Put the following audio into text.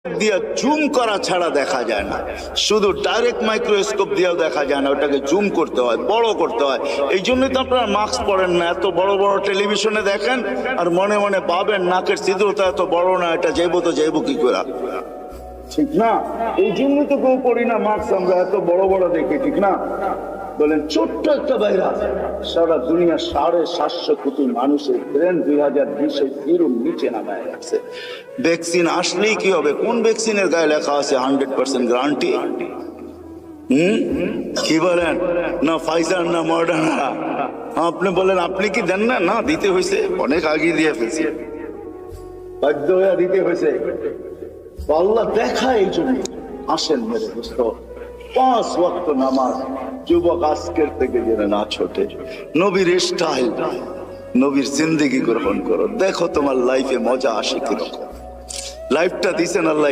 দিয়া জুম করা ছাড়া দেখা যায় না, শুধু ডাইরেক্ট মাইক্রোস্কোপ দিয়েও দেখা যায় না, ওটাকে জুম করতে হয়, বড় করতে হয়। এই জন্যই তো আপনারা মাস্ক পরেন না, এত বড় বড় টেলিভিশনে দেখেন আর মনে মনে ভাবেন নাকের ছিদ্রটা এত বড় না, এটা যাইবো তো যাইবো কি করে, ঠিক না? এই জন্য তো কেউ পড়ি না মাস্ক, আমরা এত বড় বড় দেখি, ঠিক না? বলেন ছোট্ট একটা ভাইরাস সারা দুনিয়া 750 কোটি মানুষের ব্রেন 2020 জিরোর নিচে নামায় রাখছে। ভ্যাকসিন আসলেই কি হবে? কোন ভ্যাকসিনের গায়ে লেখা আছে 100% গ্যারান্টি? কি বলেন? না ফাইজার না মডার্না। আপনি বলেন আপনি কি দেন না? না, দিতে হয়েছে, অনেক আগে দিয়ে ফেলছে, বাধ্য হয়ে দিতে হয়েছে। আল্লাহ দেখায় এই জন্য। আসেন মেরে দোস্ত, 5 ওয়াক্ত নামাজ যুবক আজকের থেকে যেন না ছোটে, নবীর স্টাইল, নবীর জিন্দেগি গ্রহণ করো, দেখো তোমার লাইফে মজা আসে কিরকম। লাইফটা দিছেন আল্লাহ